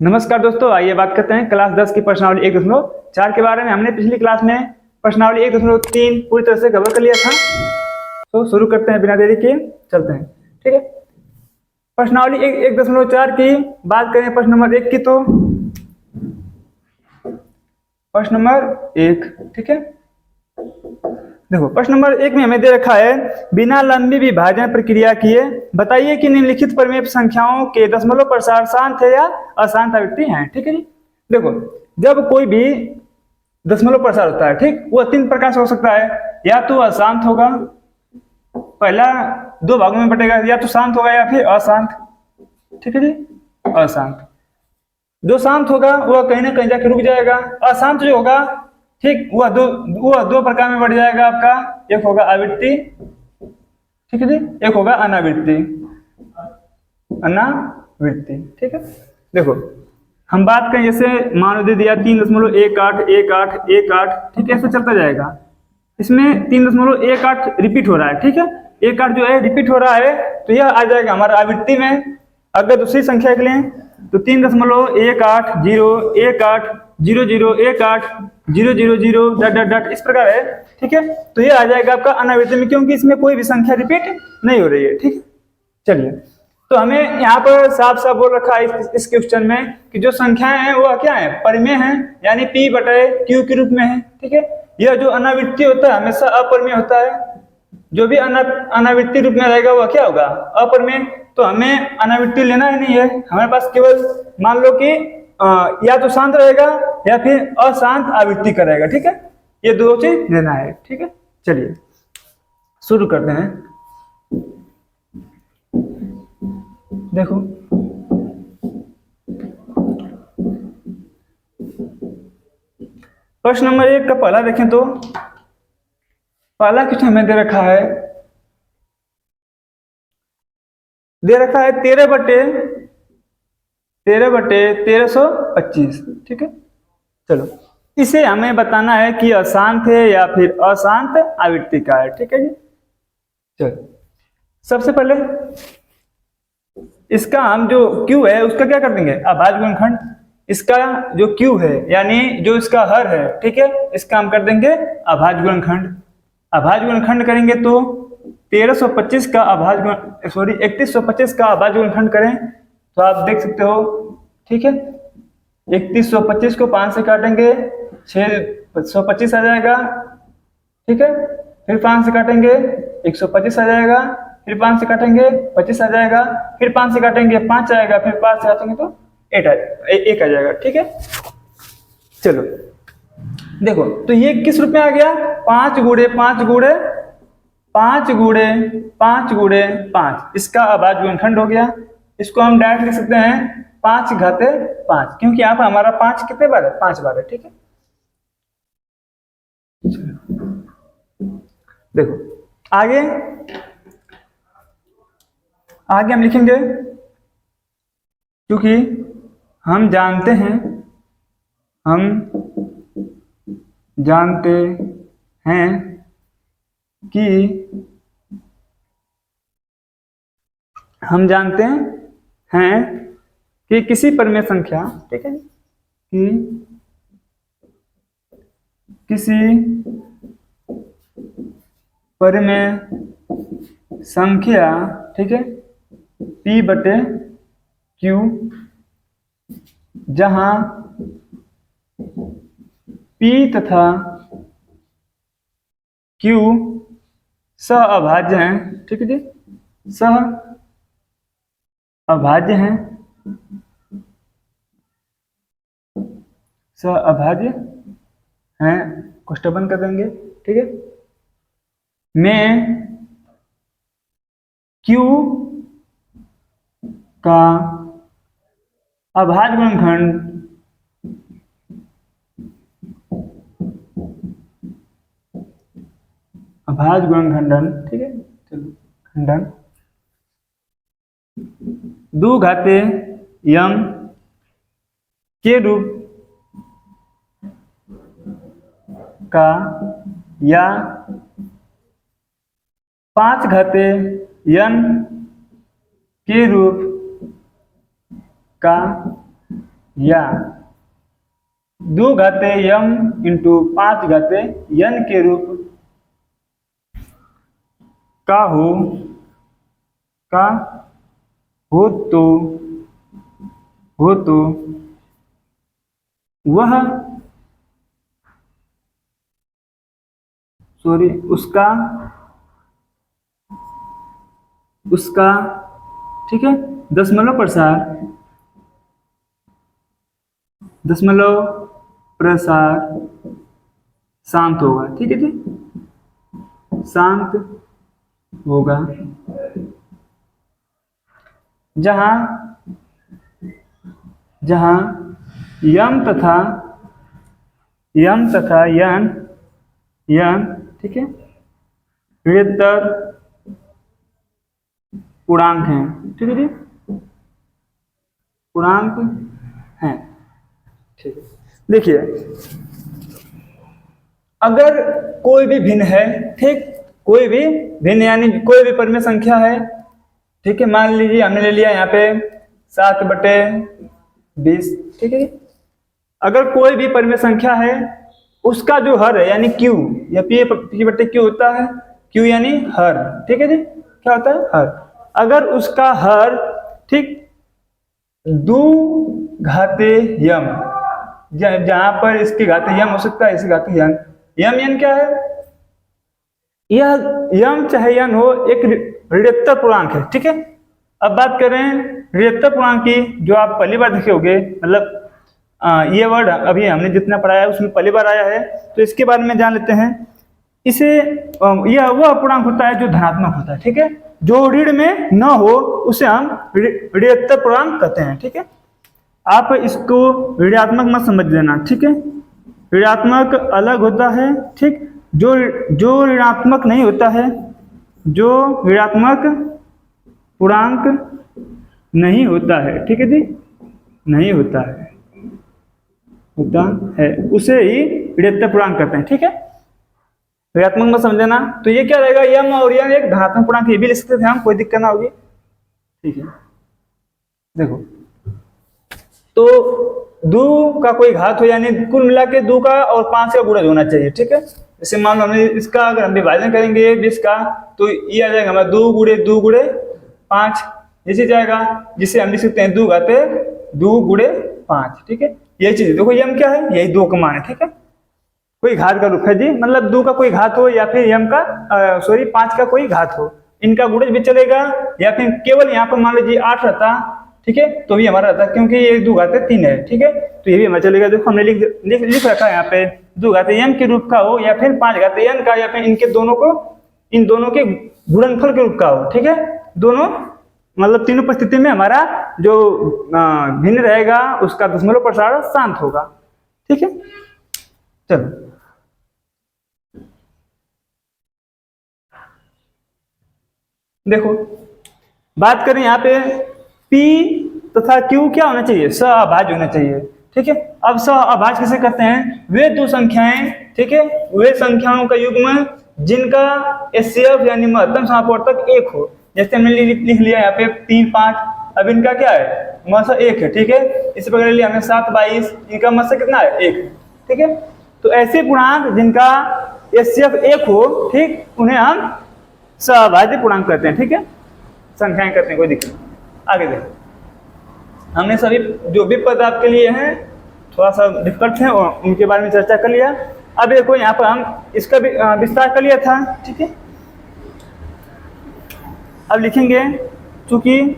नमस्कार दोस्तों, आइए बात करते हैं क्लास 10 की प्रश्नावली 1.4 के बारे में। हमने पिछली क्लास में प्रश्नावली 1.3 पूरी तरह से कवर कर लिया था। तो शुरू करते हैं बिना देरी के, चलते हैं। ठीक है, प्रश्नावली 1.4 की बात करें प्रश्न नंबर 1 की, तो प्रश्न नंबर 1, ठीक है, देखो प्रश्न नंबर 1 में हमें दे रखा है, बिना लंबी विभाजन प्रक्रिया किए बताइए कि निम्नलिखित परिमेय संख्याओं के दशमलव प्रसार शांत है या अशांत आवृत्ति है। ठीक है जी, देखो जब कोई भी दशमलव प्रसार होता है, ठीक, वह 3 प्रकार से हो सकता है। या तो अशांत होगा, पहला 2 भागों में बटेगा, या तो शांत होगा या फिर अशांत। ठीक है जी, अशांत। जो शांत होगा वह कहीं ना कहीं जाके रुक जाएगा। अशांत जो होगा, ठीक, वह दो प्रकार में बढ़ जाएगा आपका। एक होगा आवृत्ति, ठीक है जी, एक होगा अनावृत्ति। अनावृत्ति, ठीक है। देखो हम बात करें, जैसे मान लो दे दिया 3.181818, ठीक है, ऐसे चलता जाएगा। इसमें 3.18 रिपीट हो रहा है, ठीक है, 18 जो है रिपीट हो रहा है, तो यह आ जाएगा हमारा आवृत्ति में। अगर दूसरी संख्या के लिए तो 3.180018000000 इस प्रकार है, ठीक है, तो ये आ जाएगा आपका अनावृत्ति में, क्योंकि इसमें कोई भी संख्या रिपीट नहीं हो रही है। ठीक है, चलिए, तो हमें यहाँ पर साफ साफ बोल रखा है इस क्वेश्चन में कि जो संख्याएं हैं वो क्या है, परिमेय है, यानी P/Q के रूप में है। ठीक है, यह जो अनावृत्ति होता है हमेशा अपरिमेय होता है। जो भी अनावृत्ति रूप में रहेगा वह क्या होगा, अपरिमेय। तो हमें अनावृत्ति लेना ही नहीं है, हमारे पास केवल मान लो कि या तो शांत रहेगा या फिर अशांत आवृत्ति करेगा। ठीक है, ये दो चीज लेना है। ठीक है, चलिए शुरू करते हैं। देखो प्रश्न नंबर 1 का पहला देखें तो पहला क्वेश्चन हमें दे रखा है 13/13/1325। ठीक है, चलो इसे हमें बताना है कि अशांत है या फिर अशांत आवृत्ति का है। ठीक है जी, चलो सबसे पहले इसका हम जो Q है उसका क्या कर देंगे, अभाज्य गुणनखंड। इसका जो Q है यानी जो इसका हर है, ठीक है, इसका हम कर देंगे अभाज्य गुणनखंड। अभाज्य गुणनखंड करेंगे तो 3125 का अभाज्य 3125 का अभाज्य गुणनखंड करें तो आप देख सकते हो। ठीक है, 3125 को 5 से काटेंगे 625 आ जाएगा। ठीक है, फिर 5 से काटेंगे 125 आ जाएगा, फिर 5 से काटेंगे 25 आ जाएगा, फिर 5 से काटेंगे 5 आएगा, फिर 5 से काटेंगे तो 1 आ जाएगा। ठीक है, चलो देखो तो ये किस रूप में आ गया, 5 गुणे 5 गुणे 5 गुणे 5 गुणे 5, इसका अभाज्य गुणनखंड हो गया। इसको हम डायरेक्ट लिख सकते हैं 5/5, क्योंकि यहाँ पर हमारा 5 कितने बार है, 5 बार है। ठीक है, देखो आगे हम लिखेंगे, क्योंकि हम जानते हैं कि किसी परिमेय संख्या, ठीक है, कि किसी परिमेय संख्या, ठीक है, P/Q जहां P तथा Q सह अभाज्य हैं। ठीक है जी, सह अभाज्य हैं, सह अभाज्य हैं, कोष्ठक बंद कर देंगे। ठीक है, में Q का अभाज्य गुणनखंड अभाज्य गुणनखंडन, ठीक है, चलो खंडन 2 घाते यम के रूप का या 5 घाते n के रूप का या 2 घाते यम इंटू 5 घाते यन के रूप का हो तो वह उसका ठीक है दशमलव प्रसार शांत होगा। ठीक है जी, शांत होगा जहां यम तथा यन ठीक है ऋणात्मक पूर्णांक हैं। ठीक है जी, पूर्णांक हैं। ठीक है, देखिए अगर कोई भी भिन्न है, ठीक, कोई भी भिन्न यानी कोई भी परिमेय संख्या है, ठीक है, मान लीजिए हमने ले लिया यहाँ पे 7/20। ठीक है, अगर कोई भी परिमेय संख्या है उसका जो हर है यानी Q या P/Q होता है, Q यानी हर। ठीक है जी, क्या होता है? हर। अगर उसका हर ठीक 2 घाते यम, जहां पर इसकी घाते यम हो सकता है, इसकी घाते यन। यन क्या है? यह यम चाहे यन हो एक ऋणात्मक पूर्णांक है। ठीक है, अब बात करें ऋणात्मक पूर्णांक की, जो आप पहली बार देखे होंगे, मतलब ये वर्ड अभी हमने जितना पढ़ाया है उसमें पहली बार आया है, तो इसके बारे में जान लेते हैं। इसे यह वह पूर्णांक होता है जो धनात्मक होता है। ठीक है, जो ऋण में न हो उसे हम ऋणात्मक पूर्णांक कहते हैं। ठीक है, आप इसको ऋणात्मक मत समझ लेना। ठीक है, ऋणात्मक अलग होता है। ठीक, जो ऋणात्मक नहीं होता है, जो ऋणात्मक पूर्णांक नहीं होता है, ठीक है जी, नहीं होता है उसे ही ऋणात्मक पूर्णांक कहते हैं। ठीक है, ऋणात्मक मत समझना। तो ये क्या रहेगा? यम और यम एक धनात्मक पूर्णांक, ये भी लिख सकते थे हम, कोई दिक्कत ना होगी। ठीक है, देखो तो 2 का कोई घात हो यानी कुल मिला के 2 का और 5 का गुणज होना चाहिए। ठीक है, जैसे मान लो हमने इसका अगर हम विभाजन करेंगे 20 का, तो ये आ जाएगा हमारा 2 गुणे 5, जैसे जाएगा, जिसे हम लिख सकते हैं 2 घाते 2 गुणे 5। ठीक है, यही चीज देखो, यम क्या है? यही 2 का मान है। ठीक है, कोई घात का रूप है जी, मतलब 2 का कोई घात हो या फिर यम का 5 का कोई घात हो, इनका गुणज भी चलेगा, या फिर केवल यहाँ पर मान लीजिए 8 रहता, ठीक है, तो भी हमारा रहता, क्योंकि ये 2 घाते 3 है। ठीक है, तो ये भी हमारा चलेगा। देखो हमने लिख रखा है यहाँ पे 2 घाते यम के रूप का हो या फिर 5 घाते यन का, या फिर इन दोनों के गुणनफल के रूप का हो। ठीक है, दोनों मतलब तीनों परिस्थिति में हमारा जो भिन्न रहेगा उसका दशमलव प्रसार शांत होगा। ठीक है, चलो देखो बात करें यहाँ पे P तथा Q क्या होना चाहिए? सहअभाज्य होना चाहिए। ठीक है, अब सहअभाज्य किसे कहते हैं? वे 2 संख्याएं, ठीक है, वे संख्याओं का युग्म जिनका HCF यानी महत्तम समापवर्तक 1 हो। जैसे हमने लिख लिया यहाँ पे 3, 5, अब इनका क्या है? मसा 1 है। ठीक है, इस प्रकार लिया हमने 7, 22, इनका मसा कितना है? 1। ठीक है, तो ऐसे पूर्णांक जिनका HCF 1 हो, ठीक, उन्हें हम सहअभाज्य पूर्णांक कहते हैं। ठीक है, संख्याएं कहते हैं, कोई दिक्कत नहीं। आगे देखो, हमने सभी जो भी पद आपके लिए हैं थोड़ा सा डिफिकल्ट है और उनके बारे में चर्चा कर लिया। अब देखो यहाँ पर हम इसका भी विस्तार कर लिया था। ठीक है, अब लिखेंगे चूंकि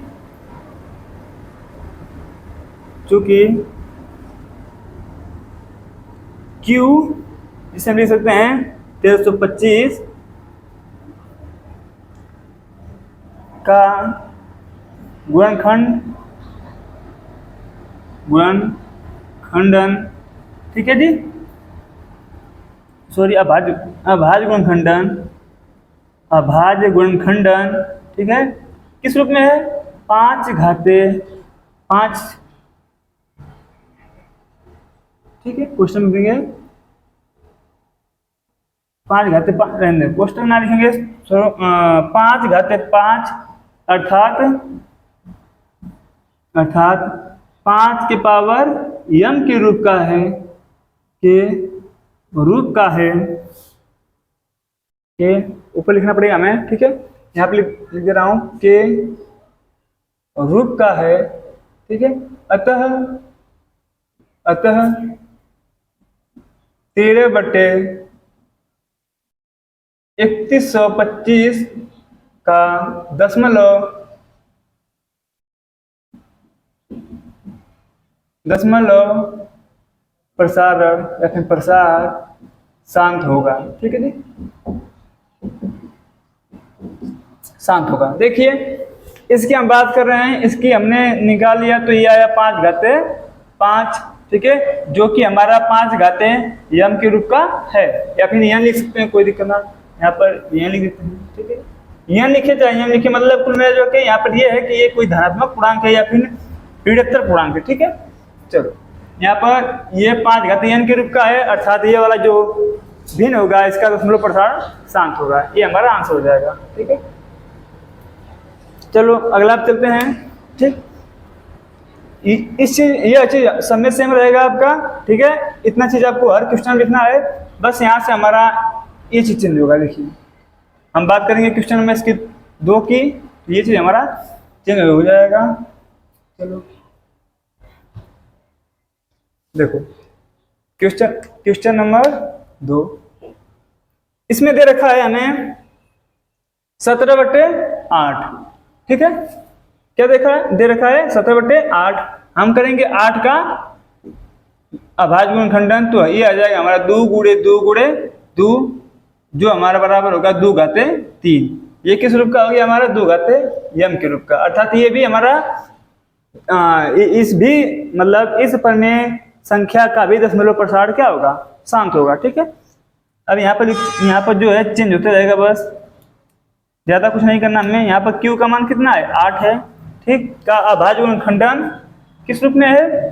Q जिसे हम लिख सकते हैं 1325 का गुणनखंडन, ठीक है जी, सॉरी अभाज्य गुणनखंडन, ठीक है, किस रूप में है? 5 घाते 5। ठीक है, क्वेश्चन में देंगे 5 घाते 5, रहने क्वेश्चन ना लिखेंगे, 5 घाते 5 अर्थात 5 के पावर m के रूप का है, के रूप का है, के ऊपर लिखना पड़ेगा हमें, ठीक है, यहाँ पे लिख दे रहा हूं के रूप का है, ठीक है। अतः 13/3125 का दशमलव प्रसारण या फिर प्रसार शांत होगा, ठीक है जी, शांत होगा। देखिए इसकी हम बात कर रहे हैं, इसकी हमने निकाल लिया तो ये आया 5/5, ठीक है, जो कि हमारा 5 m के रूप का है, या फिर यहाँ लिख सकते हैं, कोई दिक्कत ना, यहाँ पर यहाँ लिख देते हैं, ठीक है। यहाँ लिखे चाहे यहाँ लिखे, मतलब कुल मिला जो कि यहाँ पर ये है कि ये कोई धनात्मक पूर्णांक है या फिर ऋणात्मक पूर्णांक है, ठीक है। चलो यहाँ पर ये 5 के रूप का है, अर्थात ये वाला जो भिन्न होगा इसका दशमलव प्रसारण शांत होगा, ये हमारा आंसर हो जाएगा, ठीक है। चलो अगला चलते हैं, ठीक। इस चीज ये चीज समय सेम रहेगा आपका, ठीक है। इतना चीज आपको हर क्वेश्चन लिखना है, बस यहाँ से हमारा ये चीज चेंज होगा। देखिए हम बात करेंगे क्वेश्चन में इसकी 2 की, ये चीज हमारा चेंज हो जाएगा। चलो देखो क्वेश्चन नंबर 2, इसमें दे रखा है हमें 17/8, ठीक है। क्या दे रखा है 17/8। हम करेंगे 8 का अभाज्य गुणनखंडन, तो ये आ जाएगा हमारा 2 × 2 × 2, जो हमारा बराबर होगा 2⁻3। ये किस रूप का हो गया हमारा 2⁻m के रूप का, अर्थात ये भी हमारा इस भी मतलब इस प्रमेय संख्या का भी दशमलव प्रसारण क्या होगा, शांत होगा, ठीक है। अब यहाँ पर जो है चेंज होते रहेगा, बस ज्यादा कुछ नहीं करना हमें। यहाँ पर q का मान कितना है 8 है, ठीक, का अभाज्य गुणनखंडन किस रूप में है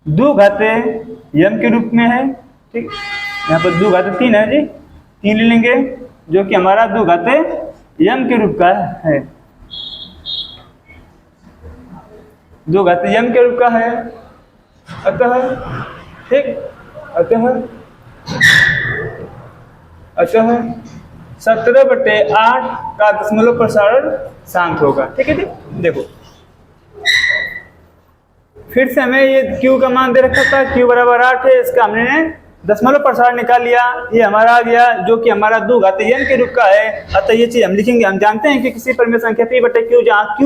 2⁻m के रूप में है, ठीक। यहाँ पर 2⁻3 है जी, 3 ले लेंगे, जो कि हमारा 2⁻m के रूप का है, 2⁻m के रूप का है। अतः ठीक, अतः 17/8 का दशमलव प्रसारण शांत होगा, ठीक है जी। देखो फिर से हमें ये q का मान दे रखा था, q बराबर 8 है, इसका हमने दशमलव प्रसारण निकाल लिया, ये हमारा आ गया जो कि हमारा 2⁻n के रूप का है। अतः ये चीज हम लिखेंगे, हम जानते हैं कि किसी परिमेय संख्या p/q जहाँ q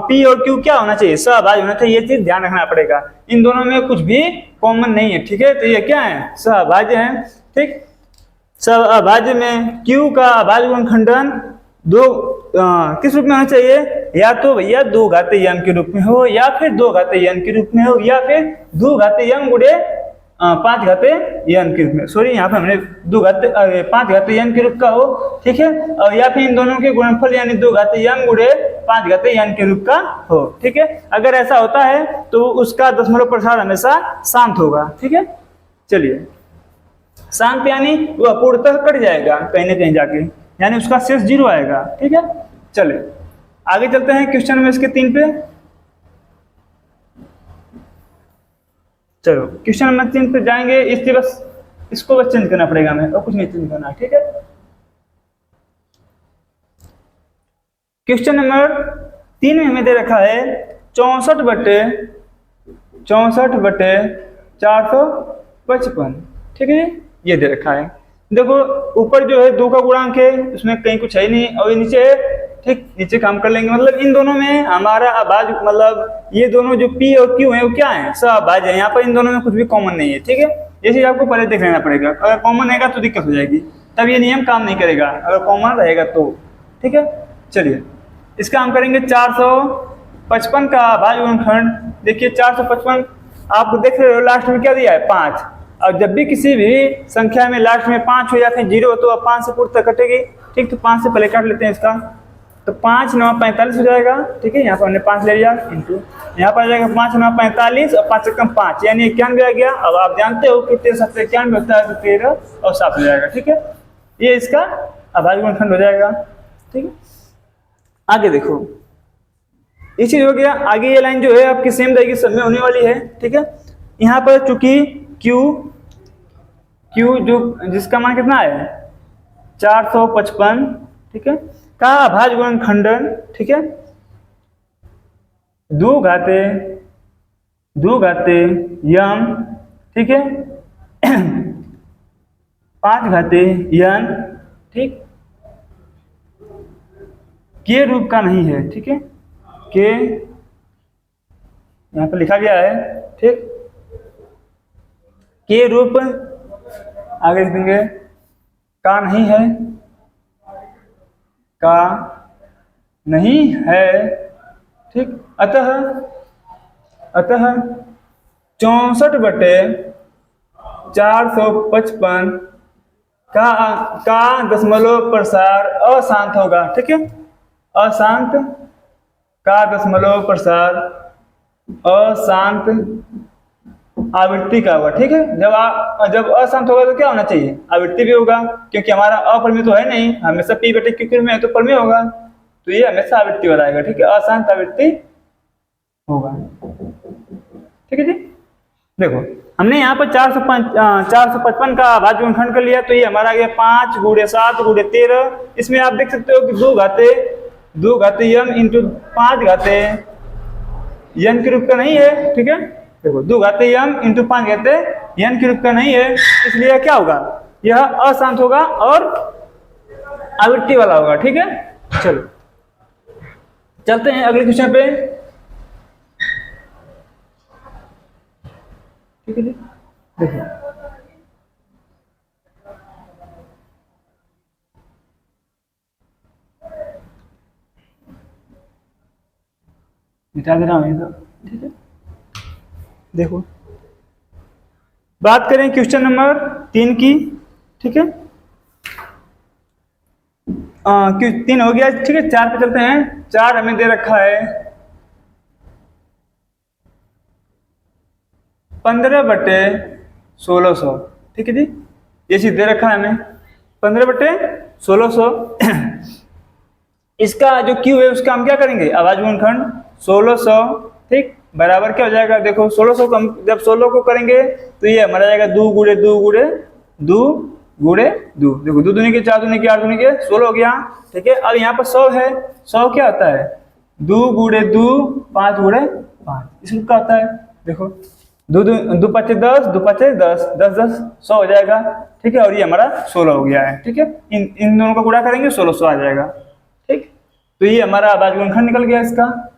p और q क्या होना चाहिए, सहभाज्य होना चाहिए, ये चीज ध्यान रखना पड़ेगा। इन दोनों में कुछ भी कॉमन नहीं है, ठीक है, तो ये क्या है सहभाज्य है, ठीक। सहभाज्य में q का अभाज्य गुणनखंडन किस रूप में होना चाहिए, या तो भैया 2⁻m के रूप में हो, या फिर 2⁻n के रूप में हो, या फिर 2⁻m × 5⁻n के रूप में, सॉरी यहाँ पे हमने 5⁻n के रूप का हो, ठीक है, और या फिर इन दोनों के गुणनफल यानी 2⁻m × 5⁻n के रूप का हो, ठीक है। अगर ऐसा होता है तो उसका दशमलव प्रसारण हमेशा शांत होगा, ठीक है। चलिए शांत यानी वो अपूर्णतः कट जाएगा कहीं ना कहीं जाके, यानी उसका शेष 0 आएगा, ठीक है। चले आगे चलते हैं क्वेश्चन में इसके 3 पे। चलो क्वेश्चन नंबर 3 पे जाएंगे, इसके बस इसको बस चेंज करना पड़ेगा हमें, और कुछ नहीं चेंज करना, ठीक है। क्वेश्चन नंबर 3 में हमें दे रखा है 64/455, ठीक है, ये दे रखा है। देखो ऊपर जो है 2 का गुणांक है, उसमें कहीं कुछ है नहीं, और नीचे है, ठीक, नीचे काम कर लेंगे। मतलब इन दोनों में हमारा अभाज्य, मतलब ये दोनों जो p और q है वो क्या है सहभाज्य है, यहाँ पर इन दोनों में कुछ भी कॉमन नहीं है, ठीक है। ये चीज आपको पहले देख लेना पड़ेगा, अगर कॉमन रहेगा तो दिक्कत हो जाएगी, तब ये नियम काम नहीं करेगा, अगर कॉमन रहेगा तो, ठीक है। चलिए इसका हम करेंगे 455 का अभाज्य गुणनखंड। देखिए 455 आप देख रहे हो लास्ट में क्या दिया है 5, और जब भी किसी भी संख्या में लास्ट में 5 हो या फिर 0 हो तो अब 5 से पूर्णतः कटेगी, ठीक। तो 5 से पहले काट लेते हैं इसका, तो 5 × 9 = 45 हो जाएगा, ठीक है। यहाँ पर हमने 5 ले लिया, इंटू यहाँ पर आ जाएगा 5 × 9 = 45 और 5 × 1 = 5 यानी 91 आ गया। अब आप जानते हो कि 13 × 7 = 91 होता है, तो 13 और 7 हो जाएगा, ठीक है। ये इसका अभाज्य गुणनखंड हो जाएगा, ठीक है। आगे देखो ये चीज हो गया। आगे ये लाइन जो है आपकी सेम रहेगी, सब में होने वाली है, ठीक है। यहाँ पर चूंकि क्यू क्यू जो जिसका मान कितना है 455, ठीक है, का अभाज्य गुणनखंडन, ठीक है, 2 घाते यम, ठीक है, 5 घाते यन, ठीक, के रूप का नहीं है, ठीक है, के यहाँ पर लिखा गया है, ठीक, के रूप आगे लिख देंगे का नहीं है, का नहीं है, ठीक। अतः 64/455 का दशमलव प्रसार अशांत होगा, ठीक है, अशांत का दशमलव प्रसार अशांत आवृत्ति का होगा, ठीक है। जब अशांत होगा तो क्या होना चाहिए, आवृत्ति भी होगा, क्योंकि हमारा अपरिमेय तो है नहीं, हमेशा p/q में है तो परिमेय होगा, तो ये हमेशा आवृत्ति वाला आएगा, ठीक है, अशांत आवृत्ति होगा, ठीक है जी। देखो हमने यहाँ पर 455 का अभाज्य गुणनखंड कर लिया, तो ये हमारा आ गया 5 × 7 × 13। इसमें आप देख सकते हो कि 2 घाते यम इंटू 5 घाते यन के रूप का नहीं है, ठीक है। देखो 2 घाते यम इंटू 5 घाते यन के रूप का नहीं है, इसलिए क्या होगा, यह अशांत होगा और आवृत्ति वाला होगा, ठीक है। चलो चलते हैं अगले क्वेश्चन पे, ठीक है जी। देखो मिटा दे रहा हूँ ये सब, ठीक है। देखो बात करें क्वेश्चन नंबर 3 की, ठीक है, 3 हो गया, ठीक है। 4 पे चलते हैं। 4 हमें दे रखा है 15/1600, ठीक है जी, ये चीज दे रखा है हमें 15/1600। इसका जो क्यू है उसका हम क्या करेंगे, अभाज्य गुणनखंड 1600, ठीक, बराबर क्या हो जाएगा, देखो 1600 को हम जब 16 को करेंगे तो ये हमारा जाएगा 2 × 2 × 2 × 2, देखो 2 दूनी के 4 दूनी के 8 दूनी के 16 हो गया, ठीक है। अब यहाँ पर 100 है, 100 क्या होता है 2 × 2 5 × 5, इस रूप का होता है। देखो 2 5 10, 2 5 10, 10 10 100 हो जाएगा, ठीक है, और ये हमारा 16 हो गया है, ठीक है। इन दोनों को गुणा करेंगे 1600 आ जाएगा, ठीक। तो ये हमारा अभाज्य गुणनखंड निकल गया इसका।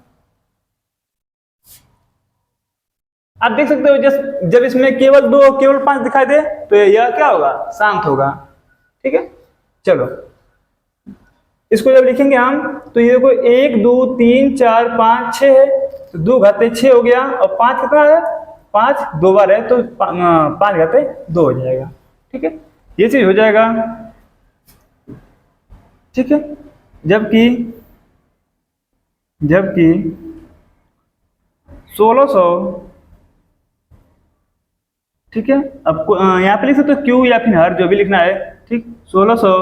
आप देख सकते हो जब इसमें केवल 2 केवल 5 दिखाई दे तो यह क्या होगा, शांत होगा, ठीक है। चलो इसको जब लिखेंगे हम तो ये देखो 1 2 3 4 5 6 है, तो 2 घाते 6 हो गया, और 5 कितना है, 5 2 बार है तो 5 घाते 2 हो जाएगा, ठीक है, ये चीज हो जाएगा, ठीक है। जबकि 1600, ठीक है। अब यहाँ पे लिख सकते हो क्यू या फिर हर, जो भी लिखना है, ठीक। 1600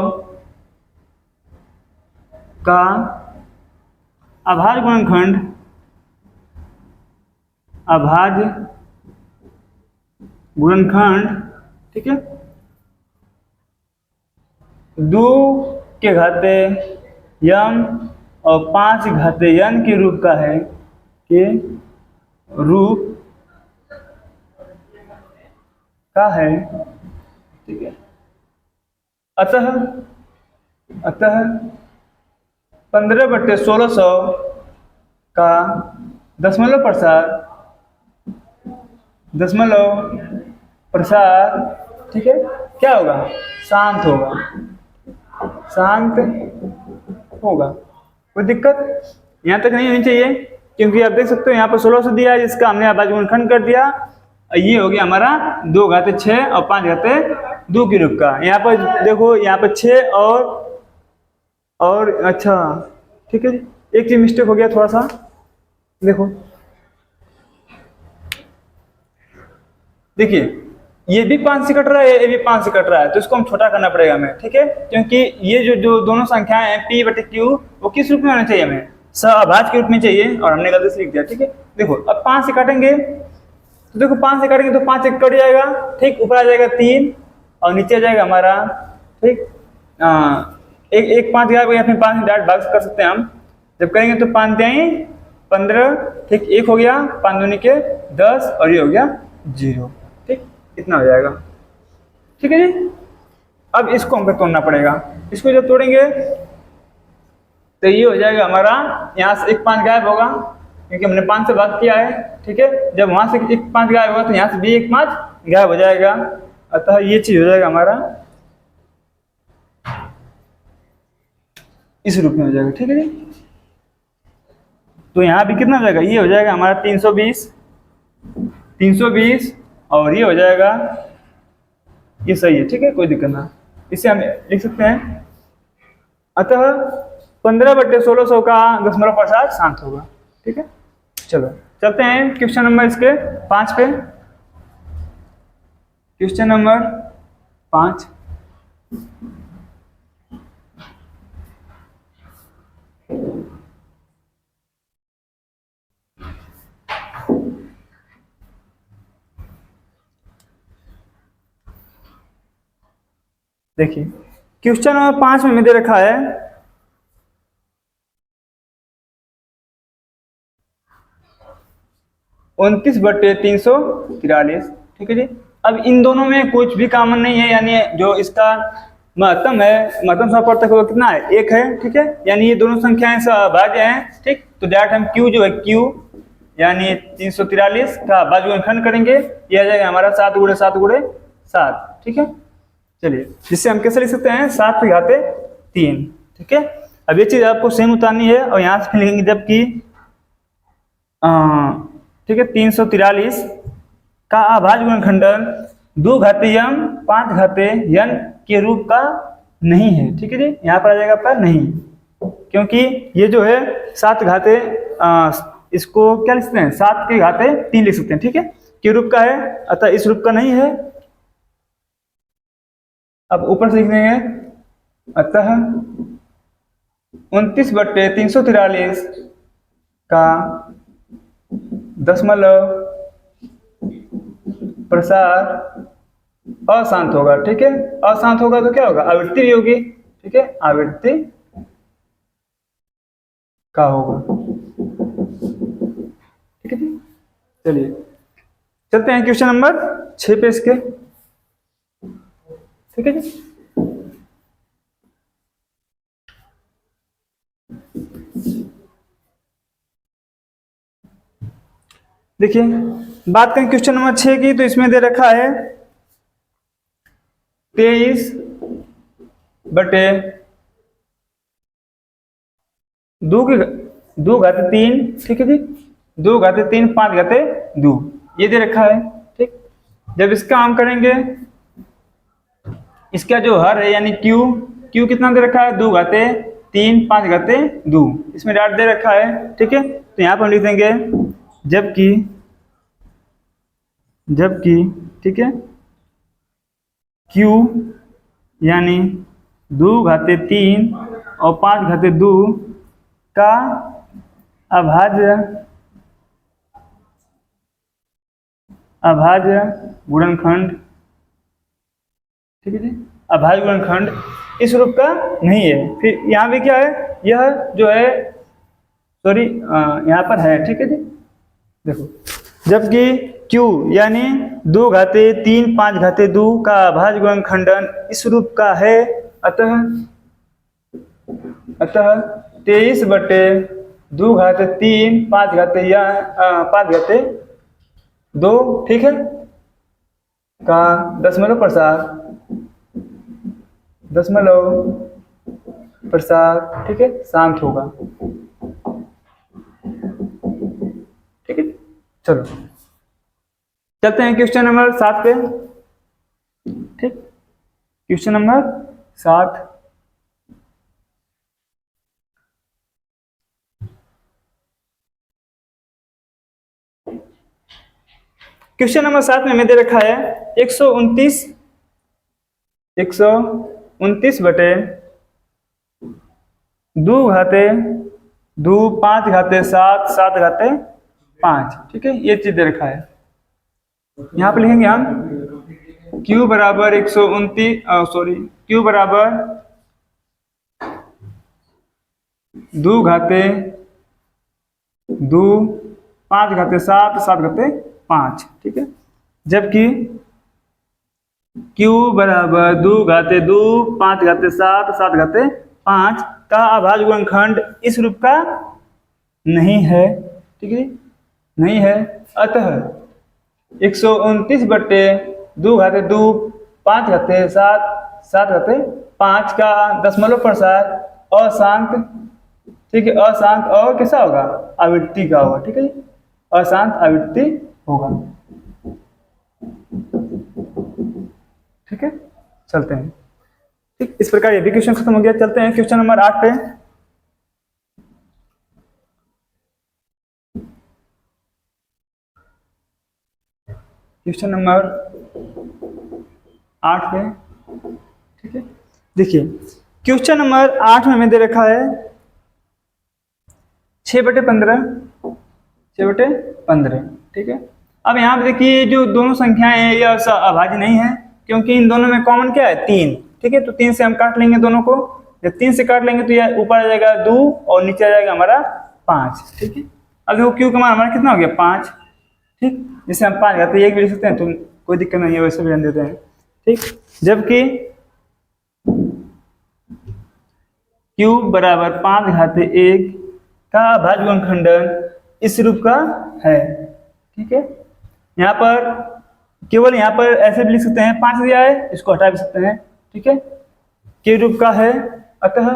का अभाज्य गुणनखंड, ठीक है, 2 के घाते यम और 5 घाते यन के रूप का है, के रूप का है, ठीक है। अतः 15/1600 का दशमलव प्रसार, ठीक है, क्या होगा, शांत होगा, कोई दिक्कत यहाँ तक नहीं होनी चाहिए, क्योंकि आप देख सकते हो यहाँ पर 1600 दिया है, जिसका हमने अभाज्य गुणनखंड कर दिया, ये हो गया हमारा 2 घाते 6 और 5 घाते 2 के रूप का। यहाँ पर देखो, यहाँ पर 6 और अच्छा, ठीक है जी, एक चीज मिस्टेक हो गया थोड़ा सा, देखो देखिए ये भी 5 से कट रहा है, ये भी 5 से कट रहा है, तो इसको हम छोटा करना पड़ेगा हमें, ठीक है, क्योंकि ये जो दोनों संख्याएं हैं p/q वो किस रूप में होना चाहिए हमें, सहअभाज्य के रूप में चाहिए और हमने गलती से लिख दिया। ठीक है, देखो अब 5 से काटेंगे तो देखो 5 से काटेंगे तो 5 एक कट जाएगा। ठीक, ऊपर आ जाएगा 3 और नीचे आ जाएगा हमारा। ठीक, एक 5 गया या फिर 5 डायरेक्ट भाग कर सकते हैं हम। जब करेंगे तो 5 दें 15। ठीक, 1 हो गया, 5 दूनी के 10 और ये हो गया 0। ठीक, इतना हो जाएगा। ठीक है जी, अब इसको हमको तोड़ना पड़ेगा। इसको जब तोड़ेंगे तो ये हो जाएगा हमारा, यहाँ से एक 5 गायब होगा क्योंकि हमने 5 से भाग किया है। ठीक है, जब वहां से एक 5 गायब होगा तो यहाँ से भी एक 5 गायब हो जाएगा। अतः ये चीज हो जाएगा हमारा इस रूप में हो जाएगा। ठीक है जी, तो यहाँ भी कितना हो जाएगा, ये हो जाएगा हमारा 320 और ये हो जाएगा, ये सही है। ठीक है, कोई दिक्कत ना, इसे हम लिख सकते हैं। अतः 15/1600 का दशमलव प्रसार शांत होगा। ठीक है, चलो चलते हैं क्वेश्चन नंबर इसके 5 पे। क्वेश्चन नंबर 5, देखिए क्वेश्चन नंबर 5 में दे रखा है 29/343। ठीक है जी, अब इन दोनों में कुछ भी कॉमन नहीं है, यानी जो इसका महत्तम है, महत्तम सहप्रवर्तक वो कितना है, 1 है। ठीक है, यानी ये दोनों संख्याएं सहभाज्य हैं। ठीक, तो डायरेक्ट हम q जो है q यानी 343 का भाज्य गुणनखंड करेंगे, ये आ जाएगा हमारा 7 × 7 × 7। ठीक है, चलिए जिससे हम कैसे लिख सकते हैं 7/3। ठीक है, अब ये चीज आपको सेम उतारनी है और यहाँ से फिर लिखेंगे जबकि ठीक है 343 का अभाज्य गुणनखंडन 2 घातीय m 5 घातीय n के रूप का नहीं है। ठीक है जी, यहाँ पर आ जाएगा आपका नहीं, क्योंकि ये जो है 7 घातीय इसको क्या लिख सकते हैं 7 के घातीय 3 लिख सकते हैं। ठीक है, के रूप का है, अतः इस रूप का नहीं है। अब ऊपर से लिख देंगे अतः 29/343 का दशमलव प्रसार अशांत होगा। ठीक है, अशांत होगा तो क्या होगा, आवृत्ति भी होगी। ठीक है, आवृत्ति का होगा। ठीक है जी, चलिए चलते हैं क्वेश्चन नंबर 6 पे इसके। ठीक है जी, देखिए बात करें क्वेश्चन नंबर 6 की, तो इसमें दे रखा है 23/2 ठीक है जी, 2 घाते 3 5 घाते 2 ये दे रखा है। ठीक, जब इसका हम करेंगे, इसका जो हर है यानी q कितना दे रखा है 2 घाते 3 5 घाते 2, इसमें डाट दे रखा है। ठीक है, तो यहाँ पर हम लिख देंगे जबकि ठीक है q यानी 2 घाते 3 और 5 घाते 2 का अभाज्य गुणनखंड। ठीक है जी, अभाज्य गुणनखंड इस रूप का नहीं है। फिर यहाँ भी क्या है, यह जो है सॉरी यहाँ पर है। ठीक है जी, देखो जबकि q यानी 2 घाते 3 5 घाते 2 का अभाज्य गुणनखंडन इस रूप का है, अतः 23/2 घाते 3 5 घाते 2 ठीक है का दशमलव प्रसार ठीक है शांत होगा। ठीक है, चलो चलते हैं क्वेश्चन नंबर 7 पे। ठीक, क्वेश्चन नंबर 7, क्वेश्चन नंबर 7 में हमें दे रखा है 129 बटे 2 घाते दो 5 घाते 7 7 घाते 5, ठीक है, ये चीज दे रखा है। यहाँ पे लिखेंगे हम Q बराबर 129, सॉरी, Q बराबर 2 घाते 2 5 घाते 7 7 घाते 5, ठीक है, जबकि Q बराबर 2 घाते 2 5 घाते 7 7 घाते 5 का अभाज्य गुणनखंड इस रूप का नहीं है, ठीक है, नहीं है। अतः 129 बटे 2 घाते 2 5 घाते 7 7 घाते 5 का दशमलव प्रसार अशांत, ठीक है, अशांत और कैसा होगा, आवृत्ति का होगा, ठीक है, अशांत आवृत्ति होगा, ठीक है। चलते हैं, ठीक, इस प्रकार ये भी क्वेश्चन खत्म हो गया। चलते हैं क्वेश्चन नंबर 8 पे। क्वेश्चन नंबर 8 पे, ठीक है, देखिए क्वेश्चन नंबर 8 में हमें दे रखा है 6/15, 6/15, ठीक है। अब यहाँ पे देखिए जो दोनों संख्याएं हैं यह अभाज्य नहीं है, क्योंकि इन दोनों में कॉमन क्या है, 3, ठीक है, तो 3 से हम काट लेंगे दोनों को। जब 3 से काट लेंगे तो यह ऊपर आ जाएगा 2 और नीचे आ जाएगा हमारा 5, ठीक है। अब देखो क्यू का मान हमारा कितना हो गया, 5, ठीक, जिसे हम 5 घाते 1 भी लिख सकते हैं, तो कोई दिक्कत नहीं है, वैसे भी रहने देते हैं, ठीक। जबकि Q बराबर 5 घाते 1 का अभाज्य गुणनखंड इस रूप का है, ठीक है। यहाँ पर केवल यहाँ पर ऐसे भी लिख सकते हैं, 5 दिया है, इसको हटा भी सकते हैं, ठीक है, के रूप का है। अतः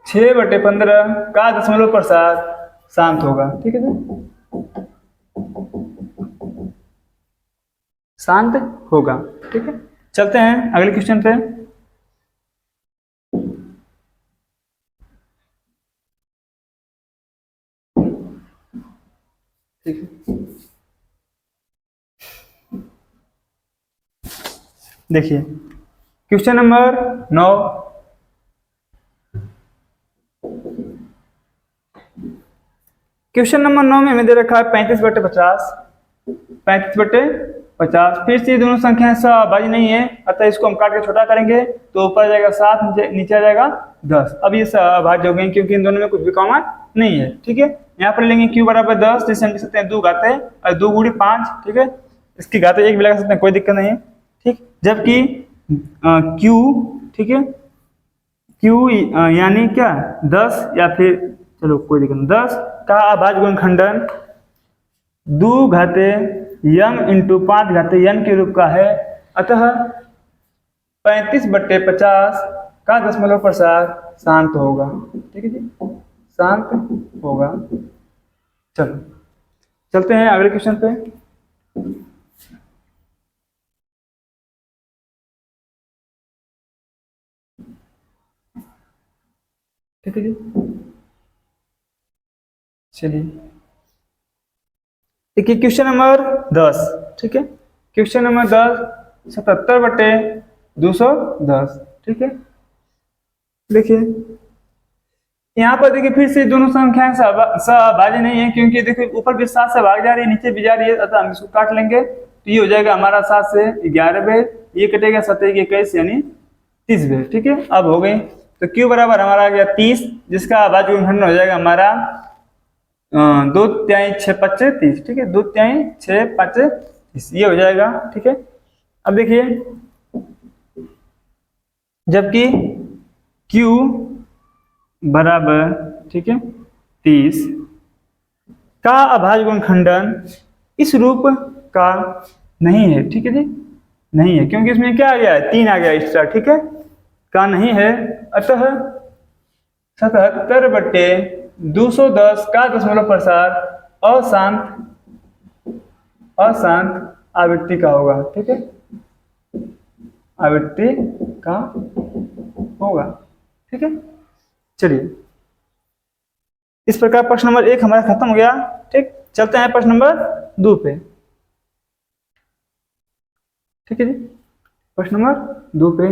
6/15 का दशमलव प्रसार शांत होगा, ठीक है सर, शांत होगा, ठीक है। चलते हैं अगले क्वेश्चन पे। ठीक है, देखिए क्वेश्चन नंबर 9। क्वेश्चन नंबर 9 में हमें दे रखा है 35/50, 35/50। फिर से दोनों संख्याएं सहअभाज्य नहीं है, अतः इसको हम काट के छोटा करेंगे तो ऊपर आ जाएगा 7, नीचे आ जाएगा 10। अब ये सहअभाज्य हो गए क्योंकि इन दोनों में कुछ भी कॉमन नहीं है, ठीक है। यहाँ पर लेंगे Q बराबर 10, जिसे हम लिख सकते हैं 2 घाते और 2 गुणे 5, ठीक है, इसकी घाते 1 भी लगा सकते हैं, कोई दिक्कत नहीं है, ठीक। जबकि Q, ठीक है, Q यानी क्या 10 या फिर चलो कोई दिक्कत नहीं, 10 का अभाज्य गुणनखंडन 2 घाते m इंटू 5 घाते n के रूप का है। अतः 35/50 का दशमलव प्रसार शांत होगा, ठीक है जी, शांत होगा। चलो चलते हैं अगले क्वेश्चन पे। ठीक है जी, चलिए देखिए क्वेश्चन नंबर 10, ठीक है, क्वेश्चन नंबर 10 77/210, ठीक है। देखिए यहाँ पर देखिए फिर से दोनों संख्याएं सहअभाज्य नहीं है, क्योंकि देखिए ऊपर भी 7 से भाग जा रही है, नीचे भी जा रही है, अतः हम इसको काट लेंगे तो ये हो जाएगा हमारा 7 से 11 ये कटेगा 7 21 यानी 30, ठीक है। अब हो गई तो Q बराबर हमारा आ गया 30, जिसका अभाज्य गुणनखंड हो जाएगा हमारा 2 तिहाई 6 5 30, ठीक है, 2 तिहाई 6 5 30 ये हो जाएगा, ठीक है। अब देखिए जबकि Q बराबर, ठीक है, 30 का अभाज्य गुणनखंडन इस रूप का नहीं है, ठीक है जी, नहीं है, क्योंकि इसमें क्या आ गया है, 3 आ गया एक्स्ट्रा, ठीक है, का नहीं है। अतः 77/210 का दशमलव प्रसार अशांत आवृत्ति का होगा, ठीक है, आवृत्ति का होगा, ठीक है। चलिए इस प्रकार प्रश्न नंबर 1 हमारा खत्म हो गया, ठीक। चलते हैं प्रश्न नंबर 2 पे। ठीक है जी। प्रश्न नंबर 2 पे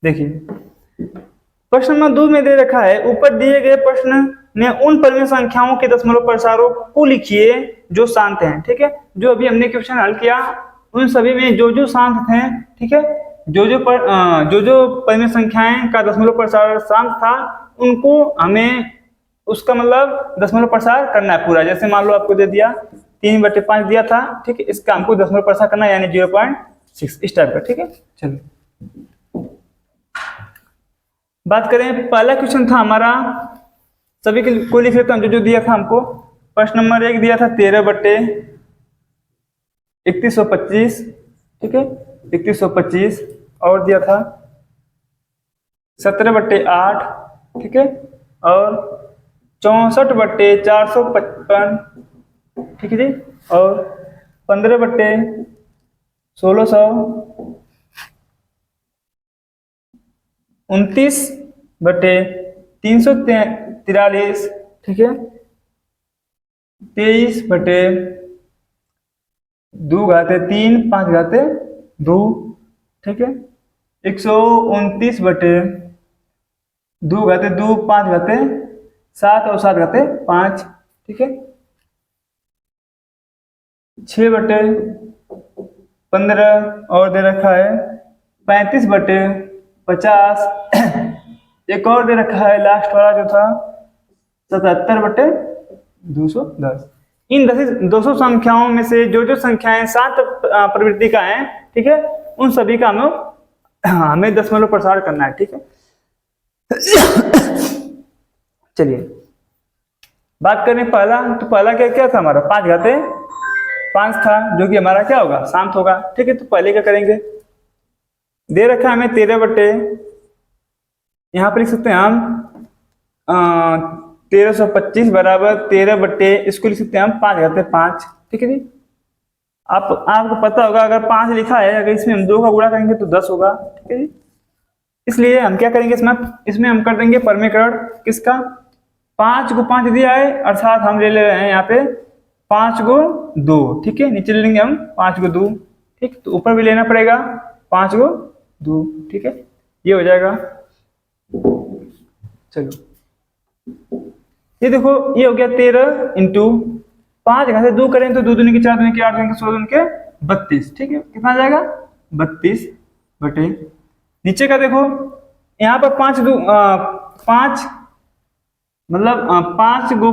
देखिए, प्रश्न नंबर 2 में दे रखा है, ऊपर दिए गए प्रश्न में उन परिमेय संख्याओं के दशमलव प्रसारों को लिखिए जो शांत हैं। ठीक है, जो अभी हमने क्वेश्चन हल किया उन सभी में जो जो शांत थे, ठीक है, जो जो परिमेय संख्याएं का दशमलव प्रसार शांत था उनको हमें उसका मतलब दशमलव प्रसार करना है पूरा। जैसे मान लो आपको दे दिया 3/5 दिया था, ठीक है, इसका हमको दशमलव प्रसार करना है यानी 0.6 इस टाइप का। ठीक है, चलिए बात करें। पहला क्वेश्चन था हमारा, सभी के को लिख लेता हूं जो जो दिया था हमको। प्रश्न नंबर 1 दिया था 13/3125, ठीक है, 3125, और दिया था 17/8, ठीक है, और 64/455, ठीक है जी, और 15/1600, 29/343, ठीक है, 23/2^3 5^2, ठीक है, 129/2^2 5^7 और 7^5, ठीक है, 6/15 और दे रखा है 35/50, एक और दे रखा है लास्ट वाला जो था 77/210। इन 200 संख्याओं में से जो जो संख्याएं शांत प्रवृत्ति का है, ठीक है, उन सभी का हमें दशमलव प्रसार करना है। ठीक है, चलिए बात करें पहला, तो पहला क्या क्या था हमारा 5 था, जो कि हमारा क्या होगा, शांत होगा। ठीक है, तो पहले क्या करेंगे, दे रखा है हमें 13 यहाँ पर लिख सकते हैं हम 1325 बराबर 13 इसको लिख सकते हैं हम 5^5, ठीक है जी। आपको पता होगा अगर 5 लिखा है, अगर इसमें हम 2 का गुणा करेंगे तो 10 होगा, ठीक है जी। इसलिए हम क्या करेंगे, इसमें हम कर देंगे परमीकरण किसका, 5 को 5 दिया है, अर्थात हम ले रहे हैं यहाँ पे 5 को 2, ठीक है, नीचे ले लेंगे हम 5 को 2, ठीक, तो ऊपर भी लेना पड़ेगा 5 को 2, ठीक है, ये हो जाएगा। चलो ये देखो, ये हो गया 13 इंटू 5 घाते 2 करें तो 2 दूनी के 4 दूनी के 8 दूनी के 16 दूनी के 32, ठीक है, कितना आ जाएगा 32 बटे, नीचे का देखो यहाँ पर 5 मतलब 5 को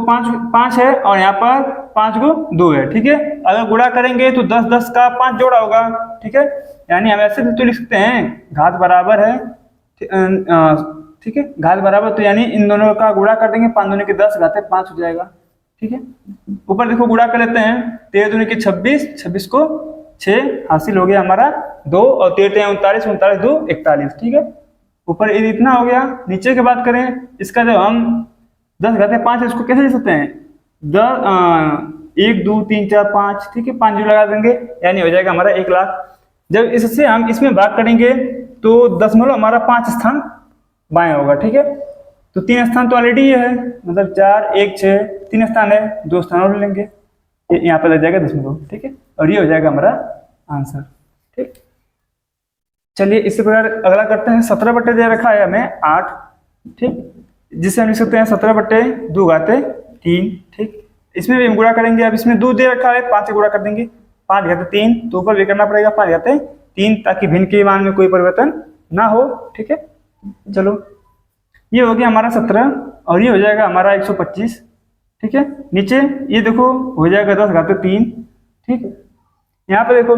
5 है और यहाँ पर 5 को 2 है, ठीक है। अगर गुणा करेंगे तो 10 का 5 जोड़ा होगा, ठीक है, यानी हम ऐसे तो लिख सकते हैं घात बराबर है, ठीक है, घात बराबर, तो यानी इन दोनों का गुणा कर देंगे, 5 दूनी के 10 घाते 5 हो जाएगा, ठीक है। ऊपर देखो गुणा कर लेते हैं, 13 दूनी के 26, 26 को 6 हासिल हो गया हमारा 2, और 13 39, 39 2 41, ठीक है। ऊपर ये इतना हो गया। नीचे की बात करें, इसका जब हम 10 घाते 5 है, इसको कैसे लिख सकते हैं, 1 2 3 4 5, ठीक है, 5 जो लगा देंगे, यानी हो जाएगा हमारा 1 लाख। जब इससे हम इसमें भाग करेंगे तो दशमलव हमारा 5 स्थान बाएं होगा, ठीक है, तो 3 स्थान तो ऑलरेडी ये है, मतलब 4 1 6 3 स्थान है, 2 स्थान और लेंगे, यहाँ पर लग जाएगा दशमलव, ठीक है, और ये हो जाएगा हमारा आंसर, ठीक। चलिए इसी प्रकार अगला करते हैं। 17 बटे दे रखा है हमें 8, ठीक, जिसे हम लिख सकते हैं 17/2^3, ठीक। इसमें भी हम गुणा करेंगे, अब इसमें 2 दे रखा है, 5 से गुणा कर देंगे, 5^3, तो ऊपर भी करना पड़ेगा 5^3, ताकि भिन्न के मान में कोई परिवर्तन ना हो, ठीक है। चलो ये हो गया हमारा 17 और ये हो जाएगा हमारा 125, ठीक है। नीचे ये देखो हो जाएगा 10^3, ठीक। यहाँ पे देखो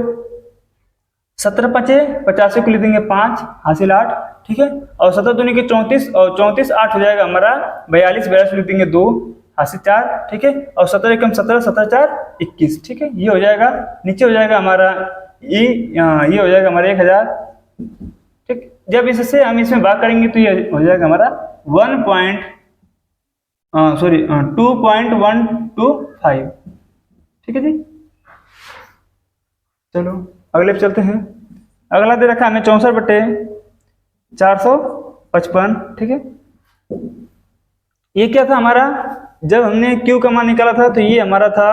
17 5 85 को लिख देंगे 5 हासिल 8, ठीक है, और 17 दूनी के 34 और 34 8 हो जाएगा हमारा 42, 42 लिख देंगे 2 हासिल 4, ठीक है, और 17 एकम 17, 17 4 21, ठीक है, ये हो जाएगा। नीचे हो जाएगा हमारा ये हो जाएगा हमारा 1000, ठीक। जब इससे हम इसमें भाग करेंगे तो ये हो जाएगा हमारा 1.1 सॉरी 2.125, ठीक है जी। चलो अगले पे चलते हैं। अगला दे रखा है हमें 64/455, ठीक है। ये क्या था हमारा, जब हमने क्यू का मान निकाला था तो ये हमारा था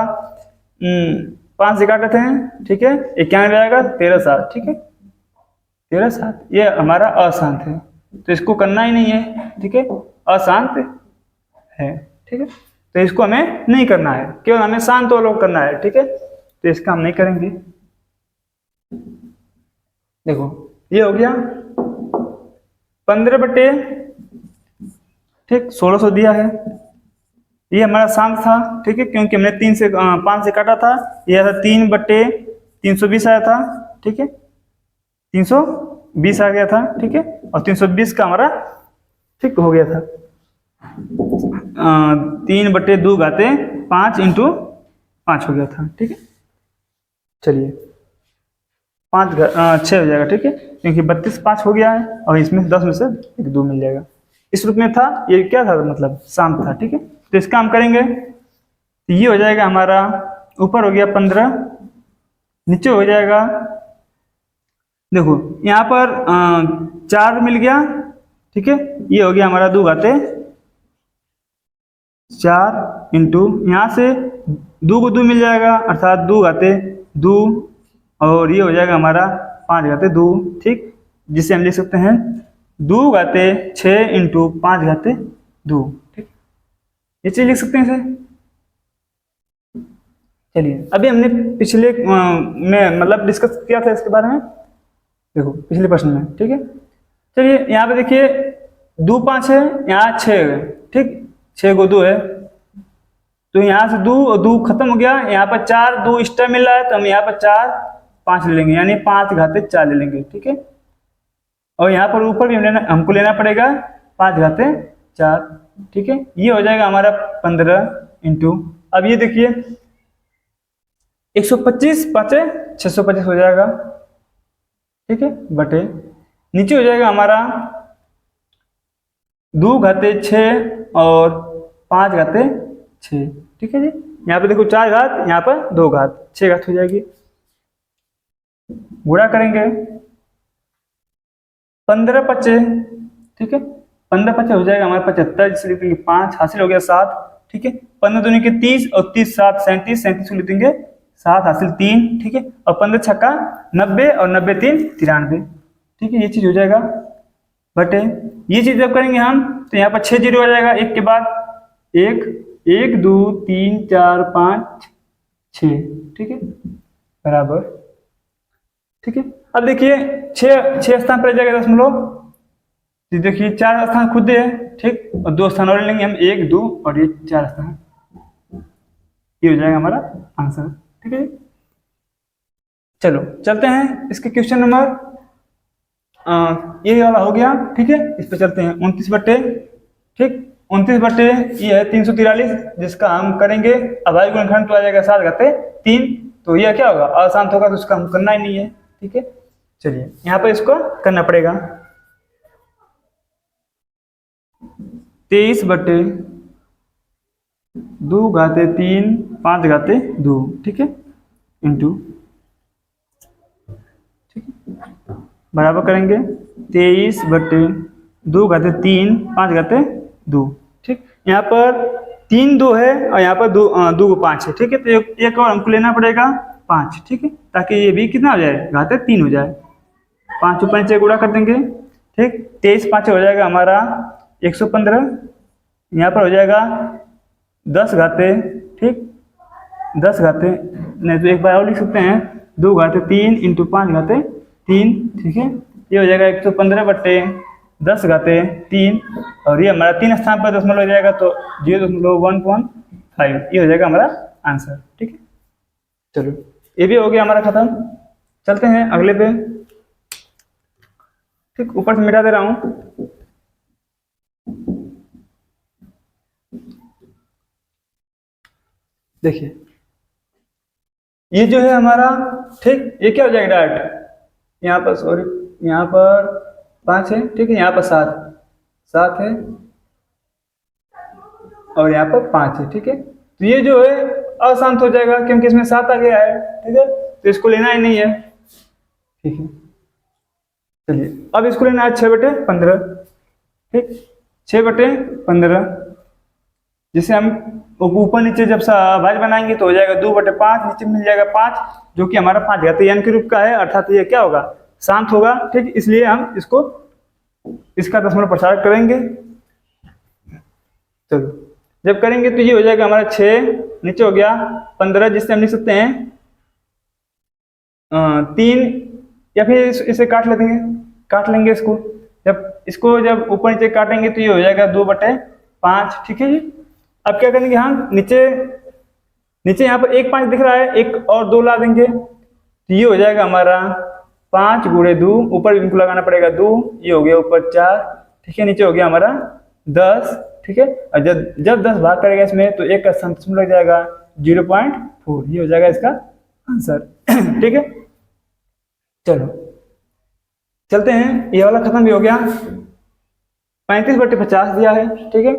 5 से काटे थे, ठीक है, 91 आएगा 13/7, ठीक है, 13/7। ये हमारा अशांत है तो इसको करना ही नहीं है, ठीक है, अशांत है, ठीक है, तो इसको हमें नहीं करना है, केवल हमें शांत वालों को करना है, ठीक है, तो इसका हम नहीं करेंगे। देखो ये हो गया 15 बटे, ठीक, 1600 दिया है, ये हमारा शांत था, ठीक है, क्योंकि हमने 5 से काटा था, ये था 3/320 आया था, ठीक है, 320 आ गया था, ठीक है, और 320 का हमारा ठीक हो गया था 3/2 इंटू 5 हो गया था, ठीक है। चलिए 6 हो जाएगा, ठीक है, क्योंकि 32 5 हो गया है और इसमें 10 में से 1 2 मिल जाएगा। इस रूप में था, ये क्या था, मतलब शांत था, ठीक है, तो इसका हम करेंगे तो ये हो जाएगा हमारा, ऊपर हो गया 15, नीचे हो जाएगा, देखो यहाँ पर 4 मिल गया, ठीक है, ये हो गया हमारा 2/4 इंटू, यहाँ से 2 को 2 मिल जाएगा अर्थात 2/2, और ये हो जाएगा हमारा 5/2, ठीक, जिसे हम लिख सकते हैं 2/6 इंटू 5/2, ठीक, ये चीज लिख सकते हैं इसे। चलिए अभी हमने पिछले में मतलब डिस्कस किया था इसके बारे में, देखो पिछले प्रश्न में, ठीक है। चलिए यहाँ पे देखिए 2 5 है, यहाँ 6 है, ठीक, 6 को 2 है, तो यहाँ से 2 और 2 खत्म हो गया, यहाँ पर 4 2 एक्स्ट्रा मिल रहा है, तो हम यहाँ पर 4 5 ले लेंगे, यानी 5/4 ले लेंगे, ठीक है, और यहाँ पर ऊपर भी हमको लेना पड़ेगा 5/4, ठीक है, ये हो जाएगा हमारा 15 इंटू, अब ये देखिए 125 5 625 हो जाएगा, ठीक है, बटे नीचे हो जाएगा हमारा 2/6 और 5/6, ठीक है जी। यहाँ पे देखो 4 घात, यहाँ पर 2 घात, 6 घात हो जाएगी, गुणा करेंगे 15 5, ठीक है, 15 5 हो जाएगा हमारे 75, जिसे लिख देंगे 5, हासिल हो गया 7, ठीक है, 15 दूनी के 30 और 30 7 37, 37 को लिख देंगे 7 हासिल 3, ठीक है, और 15 छक्का 90 और 90 3 93, ठीक है, ये चीज हो जाएगा, बटे ये चीज जब करेंगे हम तो यहाँ पर 6 जीरो आ जाएगा, एक के बाद 1 1 2 3 4 5 6, ठीक है, बराबर, ठीक है। अब देखिए 6 स्थान पर जाएगा दशमलव, तो देखिए 4 स्थान खुद है, ठीक, और 2 स्थान और लेंगे हम 1 2 और ये 4 स्थान, ये हो जाएगा हमारा आंसर, ठीक है। चलो चलते हैं इसके क्वेश्चन नंबर, ये वाला हो गया, ठीक है, इस पे चलते हैं 29 बटे, ठीक, 29 बटे ये है 343, जिसका हम करेंगे अभाज्य गुणनखंड, तो आ जाएगा 7/3, तो यह क्या होगा, अशांत होगा, तो उसका हम करना ही नहीं है, ठीक है। चलिए यहाँ पर इसको करना पड़ेगा 23 बटे 2/3 5/2, ठीक है, इंटू, ठीक है, बराबर करेंगे 23 बटे 2/3 5/2, ठीक, यहाँ पर 3 2 है और यहाँ पर 2 को 5 है, ठीक है, तो एक और हमको लेना पड़ेगा 5, ठीक है, ताकि ये भी कितना हो जाए, घाते 3 हो जाए, 5 ऊपर नीचे गुणा कर देंगे, ठीक, 23 5 हो जाएगा हमारा 115, यहाँ पर हो जाएगा 10/, ठीक, 10/, नहीं तो एक बार और लिख सकते हैं 2/3 इंटू 5/3, ठीक है, ये हो जाएगा 115 बटे 10/3, और ये हमारा 3 स्थान पर दशमलव हो जाएगा, तो 0.115, ये हो जाएगा हमारा आंसर, ठीक है। चलो ये भी हो गया हमारा खत्म, चलते हैं अगले पे, ठीक, ऊपर से मिटा दे रहा हूं, देखिए ये जो है हमारा, ठीक, ये क्या हो जाएगा डायरेक्ट, यहाँ पर सॉरी यहाँ पर 5 है, ठीक है, यहाँ पर 7 है, और यहाँ पर 5 है, ठीक है। तो ये जो है अशांत हो जाएगा क्योंकि इसमें 7 आ गया है, ठीक है, तो इसको लेना ही नहीं है, ठीक है। चलिए अब इसको लेना है 6/15, ठीक, 6/15, जिसे हम ऊपर नीचे जब भाज्य बनाएंगे तो हो जाएगा 2/5, नीचे मिल जाएगा 5, जो कि हमारा 5 घातीय के रूप का है, अर्थात ये क्या होगा, शांत होगा, ठीक। इसलिए हम इसको इसका दशमलव प्रसार करेंगे। चलो जब करेंगे तो ये हो जाएगा हमारा 6, नीचे हो गया 15, जिससे हम लिख सकते हैं 3, या फिर इसे काट लेंगे इसको। जब ऊपर नीचे काटेंगे तो ये हो जाएगा 2/5, ठीक है जी। अब क्या करेंगे, हम नीचे यहाँ पर 1 5 दिख रहा है, 1 और 2 ला देंगे, तो ये हो जाएगा हमारा 5 × 2, ऊपर इनको लगाना पड़ेगा 2, ये हो गया ऊपर 4, ठीक है, नीचे हो गया हमारा 10, ठीक है। और जब 10 भाग करेगा इसमें तो 1 का दशमलव लग जाएगा 0.4, ये हो जाएगा इसका आंसर, ठीक है। चलो चलते हैं, ये वाला खत्म भी हो गया। 35/50 दिया है, ठीक है,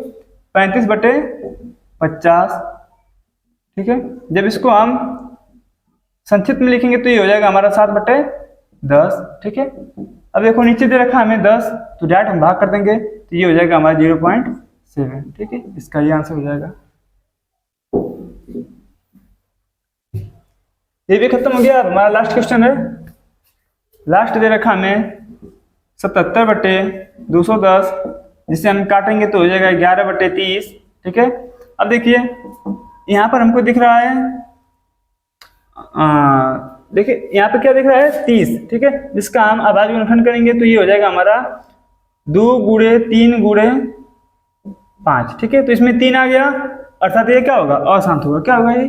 35/50, ठीक है। जब इसको हम संक्षिप्त में लिखेंगे तो ये हो जाएगा हमारा 7/10, ठीक है। अब देखो नीचे दे रखा है हमें 10, तो डायरेक्ट हम भाग कर देंगे तो ये हो जाएगा हमारा 0.7, ठीक है, इसका ये आंसर हो जाएगा। ये भी खत्म हो गया। हमारा लास्ट क्वेश्चन है, लास्ट दे रखा हमें 77/210, जिसे हम काटेंगे तो हो जाएगा 11/30, ठीक है। अब देखिए यहाँ पर हमको दिख रहा है, देखिए यहाँ पे क्या दिख रहा है, 30, ठीक है, जिसका हम अभाज्य गुणनखंड करेंगे तो ये हो जाएगा हमारा 2 × 3 × 5, ठीक है। तो इसमें 3 आ गया, अर्थात ये क्या होगा, अशांत होगा। क्या होगा, ये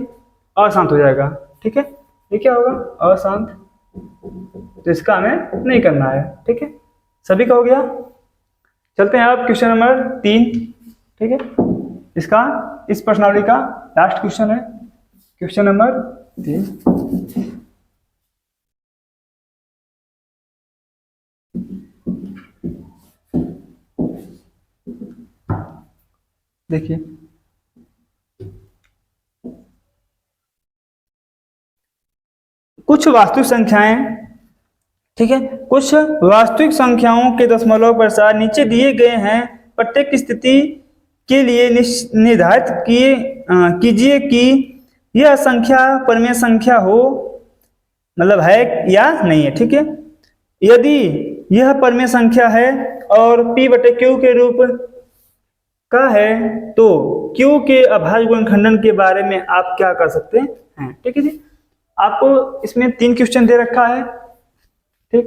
अशांत हो जाएगा, ठीक है। ये क्या होगा, अशांत, तो इसका हमें नहीं करना है, ठीक है। सभी का हो गया। चलते हैं अब क्वेश्चन नंबर 3, ठीक है, इसका इस प्रश्नावली का लास्ट क्वेश्चन है, क्वेश्चन नंबर 3। देखिए कुछ वास्तविक संख्याएं, ठीक है, कुछ वास्तविक संख्याओं के दशमलव प्रसार नीचे दिए गए हैं, प्रत्येक स्थिति के लिए निर्धारित कीजिए कि यह संख्या परमेय संख्या हो, मतलब है या नहीं है, ठीक है। यदि यह परमेय संख्या है और P/Q के रूप का है तो Q के अभाज्य गुणनखंडन के बारे में आप क्या कर सकते हैं, ठीक है जी। आपको इसमें 3 क्वेश्चन दे रखा है, ठीक,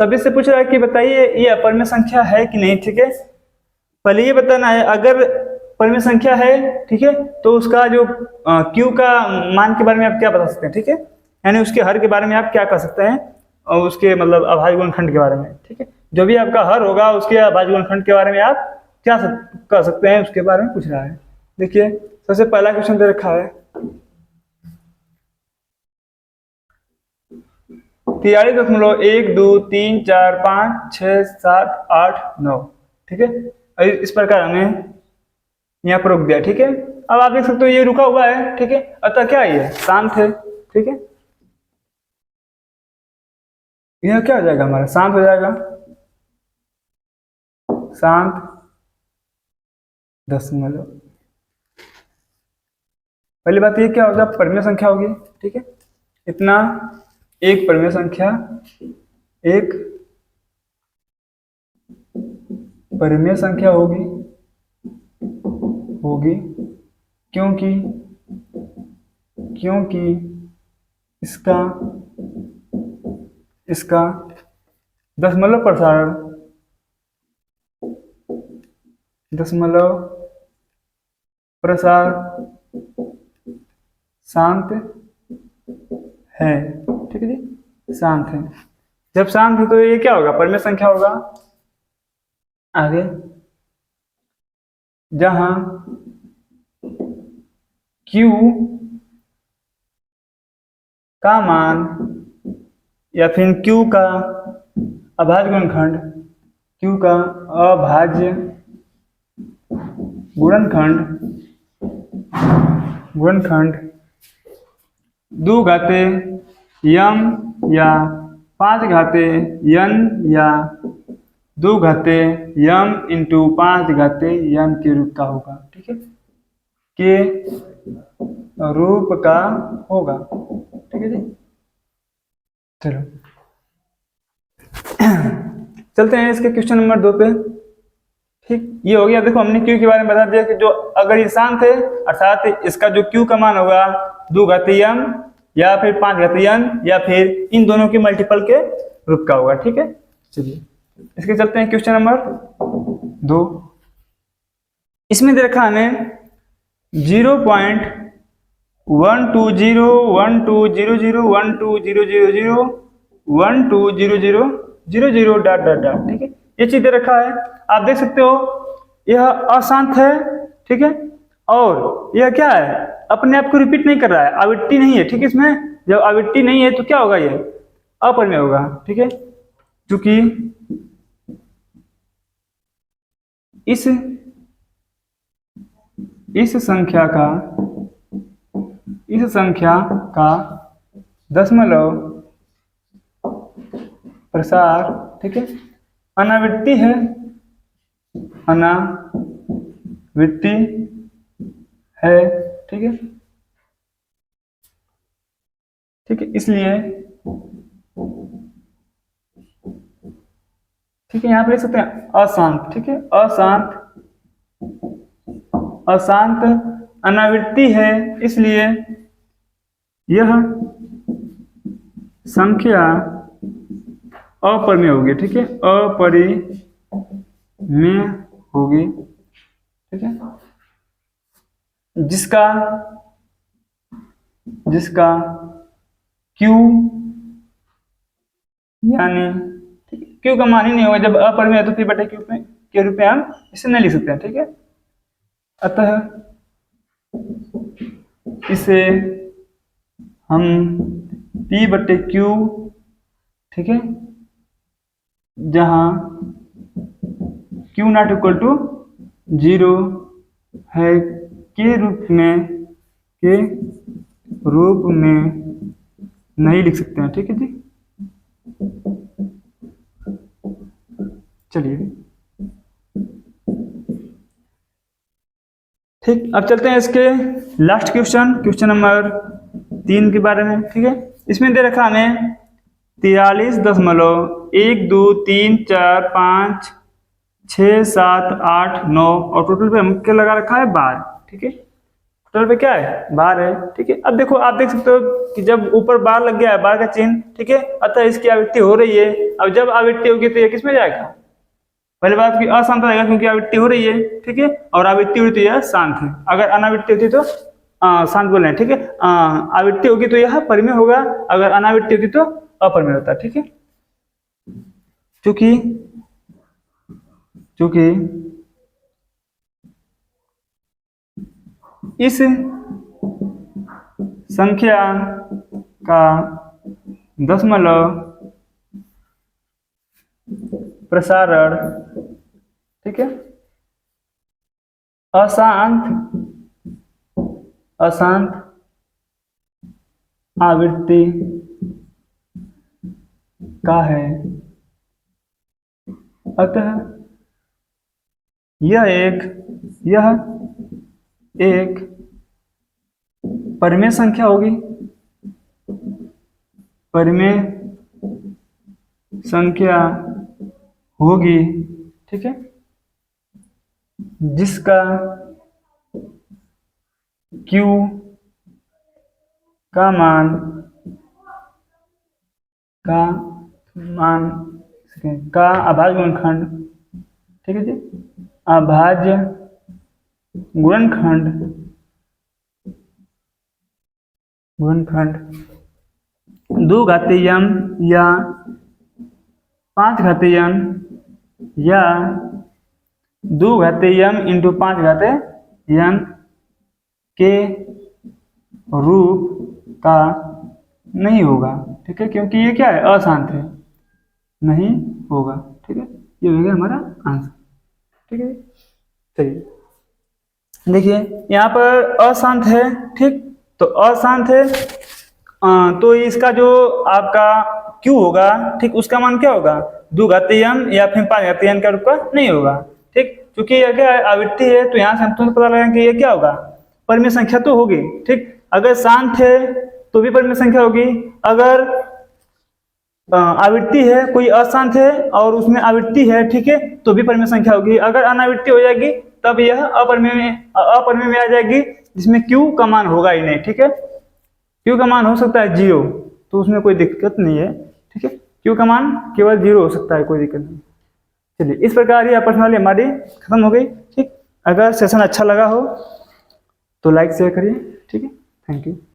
सभी से पूछ रहा है कि बताइए ये अपरिमेय संख्या है कि नहीं, ठीक है। पहले ये बताना है, अगर परिमेय संख्या है, ठीक है, तो उसका जो Q का मान के बारे में आप क्या बता सकते हैं, ठीक है, यानी उसके हर के बारे में आप क्या कर सकते हैं, और उसके मतलब अभाज्य गुणनखंड के बारे में, ठीक है। जो भी आपका हर होगा उसके अभाज्य गुणनखंड के बारे में आप क्या कर सकते हैं, उसके बारे में पूछ रहा है। देखिए सबसे पहला क्वेश्चन दे रखा है 43.1 2 3 4 5 6 7 8 9, ठीक है। इस प्रकार हमें यहाँ पर रुक दिया, ठीक है। अब आप देख सकते हो ये रुका हुआ है, ठीक है, अतः क्या है, शांत है, ठीक है। यह क्या हो जाएगा, हमारा शांत हो जाएगा, शांत दशमलव। पहली बात ये क्या होगा, परमेय संख्या होगी, ठीक है, इतना एक परमेय संख्या, एक परमेय संख्या होगी क्योंकि इसका दशमलव प्रसार शांत है, ठीक है जी, शांत है। जब शांत है तो ये क्या होगा, परमेय संख्या होगा। आगे जहां Q का मान या फिर Q का अभाज्य गुणनखंड, Q का अभाज्य गुणनखंड गुणनखंड दो घाते यम या 5 घाते यन या 2 घाते यम इंटू 5 घाते यन के रूप का होगा। ठीक है, के रूप का होगा। ठीक है जी, चलो चलते हैं इसके क्वेश्चन नंबर 2 पे। ठीक, ये हो गया। देखो हमने क्यू के बारे में बता दिया कि जो अगर ये शांत है अर्थात इसका जो क्यू का मान होगा 2 घातीय m या फिर 5 घातीय n या फिर इन दोनों के मल्टीपल के रूप का होगा। ठीक है, चलिए इसके चलते हैं क्वेश्चन नंबर 2। इसमें दे रखा हमें 0.12001200120000 डॉट डॉट डॉट। ठीक है, ये चीज दे रखा है, आप देख सकते हो यह अशांत है। ठीक है, और यह क्या है, अपने आप को रिपीट नहीं कर रहा है, आवृत्ति नहीं है। ठीक है, इसमें जब आवृत्ति नहीं है तो क्या होगा, ये अपरिमेय होगा। ठीक है, क्योंकि इस संख्या का दशमलव प्रसार, ठीक है, अनावृत्ति है, अनावृत्ति है। ठीक है, ठीक है, इसलिए ठीक है, यहां पे लिख सकते हैं अशांत। ठीक है, अशांत अनावृत्ति है, इसलिए यह संख्या अपरिमेय होगी। ठीक है, अपरिमेय होगी। ठीक है, जिसका क्यू यानी क्यू का मान ही नहीं होगा, जब अपरिमेय है तो फिर बटे क्यू के रूप में हम इसे नहीं लिख सकते हैं। ठीक है, अतः इसे हम P बटे Q, ठीक है, जहां Q नॉट इक्वल टू 0 है के रूप में नहीं लिख सकते हैं। ठीक है जी, चलिए ठीक, अब चलते हैं इसके लास्ट क्वेश्चन नंबर 3 के बारे में। ठीक है, इसमें दे रखा हमें 43.123456789 और टोटल पे हम क्या लगा रखा है 12। ठीक है, टोटल पे क्या है 12 है। ठीक है, अब देखो आप देख सकते हो कि जब ऊपर 12 लग गया है, 12 का चिन्ह, ठीक है, अतः इसकी आवृत्ति हो रही है। अब जब आवृत्ति होगी तो ये किस में जाएगा, पहले बात की अशांत रहेगा क्योंकि आवृत्ति हो रही है। ठीक है, और आवृत्ति हुई तो यह शांत है। अगर अनावृत्ति होती तो शांत बोल रहे हैं। ठीक है, आवृत्ति होगी तो यह परिमेय होगा, अगर अनावृत्ति होती तो अपरिमेय होता है। ठीक है, क्योंकि इस संख्या का दशमलव प्रसारण, ठीक है, अशांत आवृत्ति का है, अतः यह एक परिमेय संख्या होगी। परिमेय संख्या होगी, ठीक है, जिसका Q का मान का अभाज्य गुणनखंड, ठीक है जी, अभाज्य गुणनखंड 2 घातीय m या 5 घातीय n या 2 घातीय m इंटू 5 घातीय n के रूप का नहीं होगा। ठीक है, क्योंकि ये क्या है, अशांत है, नहीं होगा। ठीक है, ये हो गया हमारा आंसर। ठीक है, चलिए देखिए यहाँ पर अशांत है, ठीक, तो अशांत है, तो इसका जो आपका Q होगा, ठीक, उसका मान क्या होगा, द्विघातीय या फिर 5 घातीय का रूप का नहीं होगा, ठीक, क्योंकि यह क्या है, आवृत्ति है, तो यहाँ से हम तुरंत पता लगाएंगे कि ये क्या होगा, परिमेय संख्या तो होगी, ठीक। अगर शांत है तो भी परिमेय संख्या होगी, अगर आवृत्ति है, कोई अशांत है और उसमें आवृत्ति है, ठीक है, तो भी परिमेय संख्या होगी। अगर अनावृत्ति हो जाएगी तब यह अपरिमेय में आ जाएगी, जिसमें Q का मान होगा ही नहीं, ठीक है। Q का मान हो सकता है 0, तो उसमें कोई दिक्कत नहीं है, ठीक है। Q का मान केवल 0 हो सकता है, कोई दिक्कत नहीं। चलिए, इस प्रकार ये प्रश्नावली हमारी खत्म हो गई, ठीक। अगर सेशन अच्छा लगा हो तो लाइक शेयर करिए, ठीक है। Thank you.